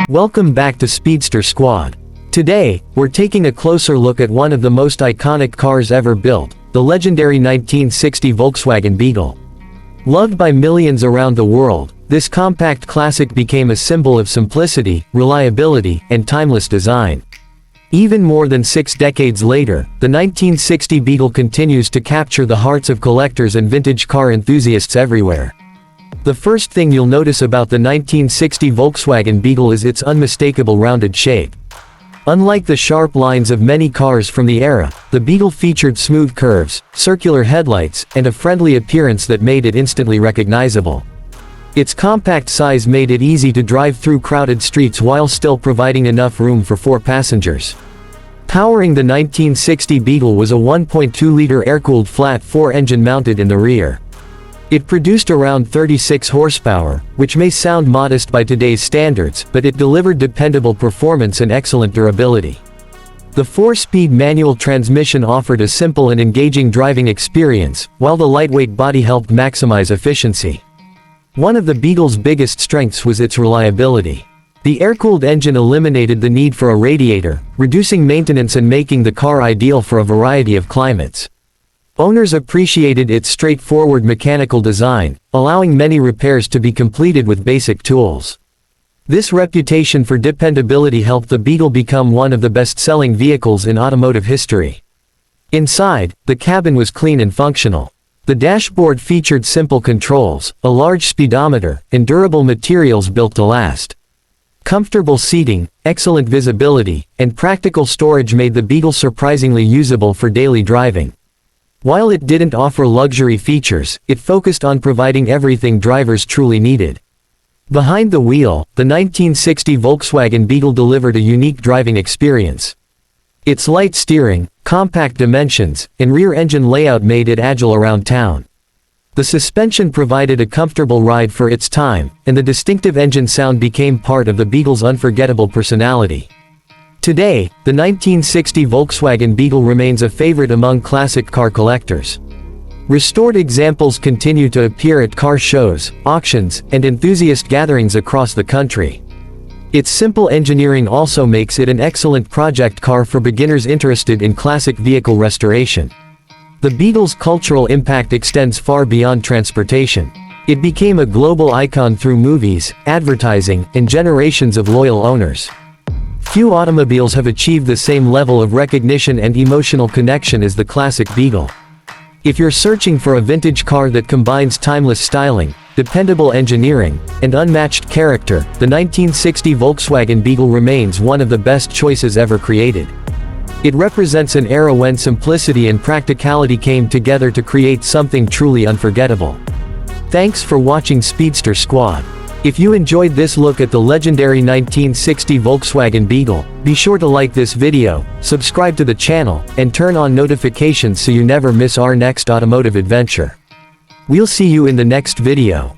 Welcome back to Speedster Squad. Today, we're taking a closer look at one of the most iconic cars ever built, the legendary 1960 Volkswagen Beetle. Loved by millions around the world, this compact classic became a symbol of simplicity, reliability, and timeless design. Even more than 6 decades later, the 1960 Beetle continues to capture the hearts of collectors and vintage car enthusiasts everywhere. The first thing you'll notice about the 1960 Volkswagen Beetle is its unmistakable rounded shape. Unlike the sharp lines of many cars from the era, the Beetle featured smooth curves, circular headlights, and a friendly appearance that made it instantly recognizable. Its compact size made it easy to drive through crowded streets while still providing enough room for 4 passengers. Powering the 1960 Beetle was a 1.2-liter air-cooled flat 4 engine mounted in the rear. It produced around 36 horsepower, which may sound modest by today's standards, but it delivered dependable performance and excellent durability. The 4-speed manual transmission offered a simple and engaging driving experience, while the lightweight body helped maximize efficiency. One of the Beetle's biggest strengths was its reliability. The air-cooled engine eliminated the need for a radiator, reducing maintenance and making the car ideal for a variety of climates. Owners appreciated its straightforward mechanical design, allowing many repairs to be completed with basic tools. This reputation for dependability helped the Beetle become one of the best-selling vehicles in automotive history. Inside, the cabin was clean and functional. The dashboard featured simple controls, a large speedometer, and durable materials built to last. Comfortable seating, excellent visibility, and practical storage made the Beetle surprisingly usable for daily driving. While it didn't offer luxury features, it focused on providing everything drivers truly needed. Behind the wheel, the 1960 Volkswagen Beetle delivered a unique driving experience. Its light steering, compact dimensions, and rear engine layout made it agile around town. The suspension provided a comfortable ride for its time, and the distinctive engine sound became part of the Beetle's unforgettable personality. Today, the 1960 Volkswagen Beetle remains a favorite among classic car collectors. Restored examples continue to appear at car shows, auctions, and enthusiast gatherings across the country. Its simple engineering also makes it an excellent project car for beginners interested in classic vehicle restoration. The Beetle's cultural impact extends far beyond transportation. It became a global icon through movies, advertising, and generations of loyal owners. Few automobiles have achieved the same level of recognition and emotional connection as the classic Beetle. If you're searching for a vintage car that combines timeless styling, dependable engineering, and unmatched character, the 1960 Volkswagen Beetle remains one of the best choices ever created. It represents an era when simplicity and practicality came together to create something truly unforgettable. Thanks for watching Speedster Squad. If you enjoyed this look at the legendary 1960 Volkswagen Beetle, be sure to like this video, subscribe to the channel, and turn on notifications so you never miss our next automotive adventure. We'll see you in the next video.